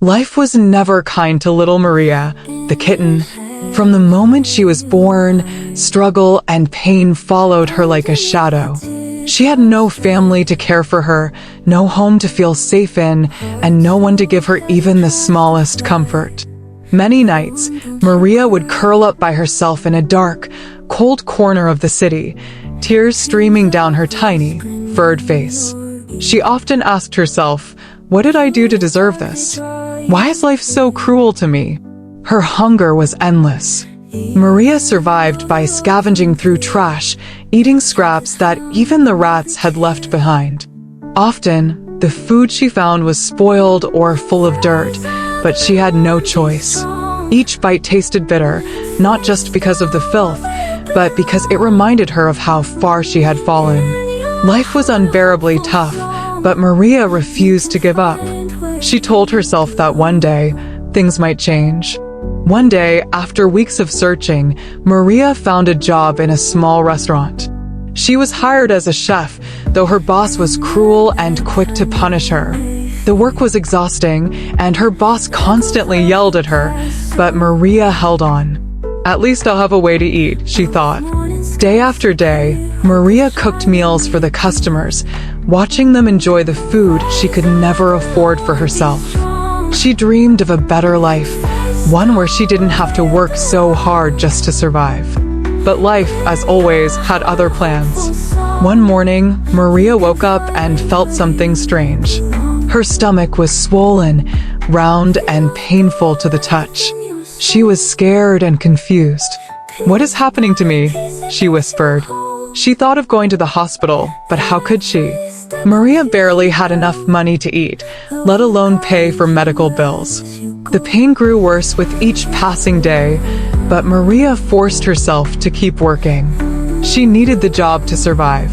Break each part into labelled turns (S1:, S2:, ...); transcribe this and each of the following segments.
S1: Life was never kind to little Maria, the kitten. From the moment she was born, struggle and pain followed her like a shadow. She had no family to care for her, no home to feel safe in, and no one to give her even the smallest comfort. Many nights, Maria would curl up by herself in a dark, cold corner of the city, tears streaming down her tiny, furred face. She often asked herself, "What did I do to deserve this? Why is life so cruel to me?" Her hunger was endless. Maria survived by scavenging through trash, eating scraps that even the rats had left behind. Often, the food she found was spoiled or full of dirt, but she had no choice. Each bite tasted bitter, not just because of the filth, but because it reminded her of how far she had fallen. Life was unbearably tough, but Maria refused to give up. She told herself that one day, things might change. One day, after weeks of searching, Maria found a job in a small restaurant. She was hired as a chef, though her boss was cruel and quick to punish her. The work was exhausting, and her boss constantly yelled at her, but Maria held on. "At least I'll have a way to eat," she thought. Day after day, Maria cooked meals for the customers, watching them enjoy the food she could never afford for herself. She dreamed of a better life, one where she didn't have to work so hard just to survive. But life, as always, had other plans. One morning, Maria woke up and felt something strange. Her stomach was swollen, round, and painful to the touch. She was scared and confused. "What is happening to me?" she whispered. She thought of going to the hospital, but how could she? Maria barely had enough money to eat, let alone pay for medical bills. The pain grew worse with each passing day, but Maria forced herself to keep working. She needed the job to survive.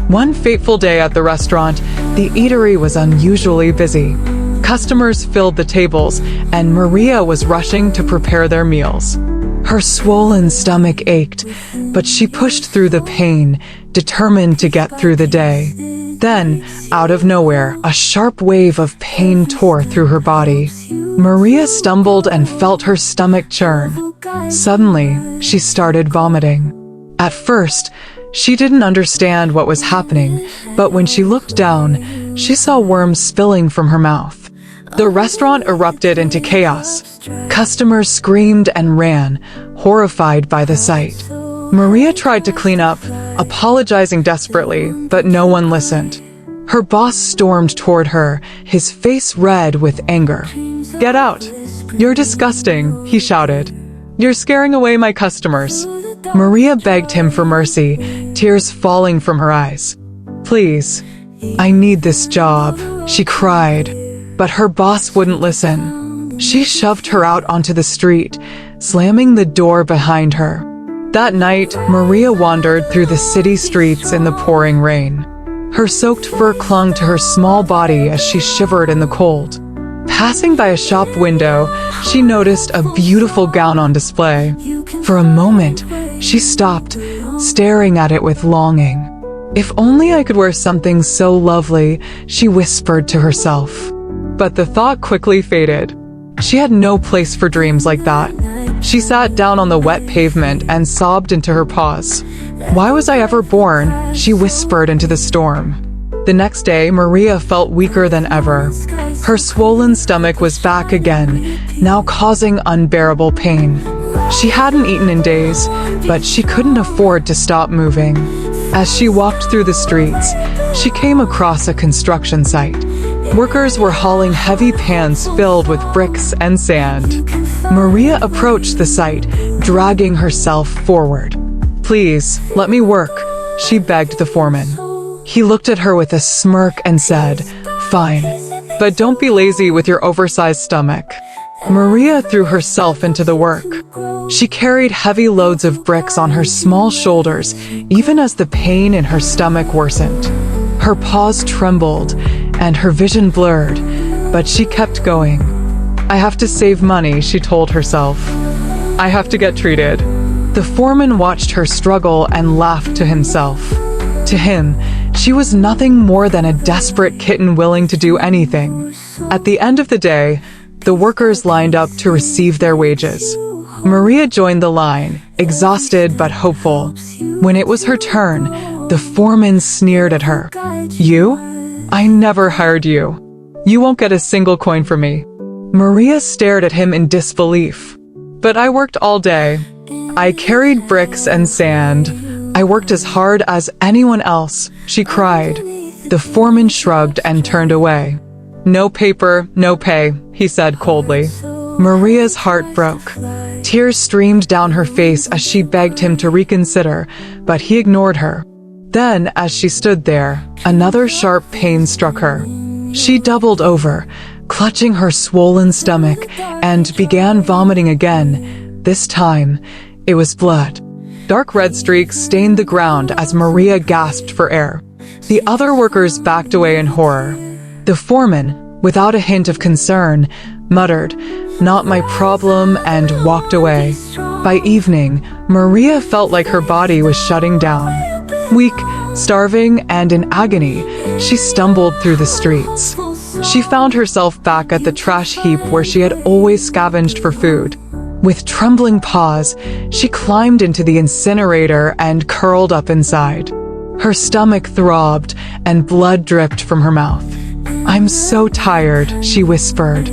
S1: One fateful day at the restaurant, the eatery was unusually busy. Customers filled the tables, and Maria was rushing to prepare their meals. Her swollen stomach ached, but she pushed through the pain, determined to get through the day. Then, out of nowhere, a sharp wave of pain tore through her body. Maria stumbled and felt her stomach churn. Suddenly, she started vomiting. At first, she didn't understand what was happening, but when she looked down, she saw worms spilling from her mouth. The restaurant erupted into chaos. Customers screamed and ran, horrified by the sight. Maria tried to clean up, apologizing desperately, but no one listened. Her boss stormed toward her, his face red with anger. "Get out! You're disgusting," he shouted. "You're scaring away my customers." Maria begged him for mercy, tears falling from her eyes. "Please, I need this job," she cried, but her boss wouldn't listen. She shoved her out onto the street, slamming the door behind her. That night, Maria wandered through the city streets in the pouring rain. Her soaked fur clung to her small body as she shivered in the cold. Passing by a shop window, she noticed a beautiful gown on display. For a moment, she stopped, staring at it with longing. "If only I could wear something so lovely," she whispered to herself. But the thought quickly faded. She had no place for dreams like that. She sat down on the wet pavement and sobbed into her paws. "Why was I ever born?" she whispered into the storm. The next day, Maria felt weaker than ever. Her swollen stomach was back again, now causing unbearable pain. She hadn't eaten in days, but she couldn't afford to stop moving. As she walked through the streets, she came across a construction site. Workers were hauling heavy pans filled with bricks and sand. Maria approached the site, dragging herself forward. "Please, let me work," she begged the foreman. He looked at her with a smirk and said, "Fine, but don't be lazy with your oversized stomach." Maria threw herself into the work. She carried heavy loads of bricks on her small shoulders, even as the pain in her stomach worsened. Her paws trembled, and her vision blurred, but she kept going. "I have to save money," she told herself. "I have to get treated." The foreman watched her struggle and laughed to himself. To him, she was nothing more than a desperate kitten willing to do anything. At the end of the day, The workers lined up to receive their wages. Maria joined the line, exhausted but hopeful. When it was her turn, the foreman sneered at her. "You? I never hired you. You won't get a single coin from me." Maria stared at him in disbelief. "But I worked all day. I carried bricks and sand. I worked as hard as anyone else," she cried. The foreman shrugged and turned away. "No paper, no pay," he said coldly. Maria's heart broke. Tears streamed down her face as she begged him to reconsider, but he ignored her. Then, as she stood there, another sharp pain struck her. She doubled over, clutching her swollen stomach, and began vomiting again. This time, it was blood. Dark red streaks stained the ground as Maria gasped for air. The other workers backed away in horror. The foreman, without a hint of concern, muttered, "Not my problem," and walked away. By evening, Maria felt like her body was shutting down. Weak, starving, and in agony, she stumbled through the streets. She found herself back at the trash heap where she had always scavenged for food. With trembling paws, she climbed into the incinerator and curled up inside. Her stomach throbbed and blood dripped from her mouth. "I'm so tired," she whispered.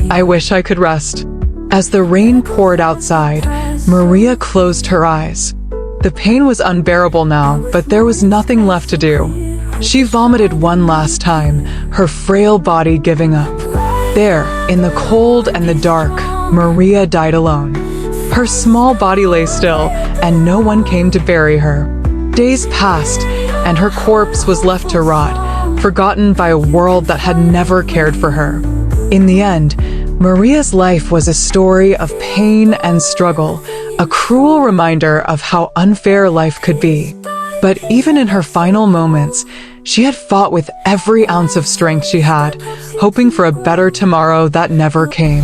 S1: "I wish I could rest." As the rain poured outside, Maria closed her eyes. The pain was unbearable now, but there was nothing left to do. She vomited one last time, her frail body giving up. There, in the cold and the dark, Maria died alone. Her small body lay still, and no one came to bury her. Days passed, and her corpse was left to rot, forgotten by a world that had never cared for her. In the end, Maria's life was a story of pain and struggle, a cruel reminder of how unfair life could be. But even in her final moments, she had fought with every ounce of strength she had, hoping for a better tomorrow that never came.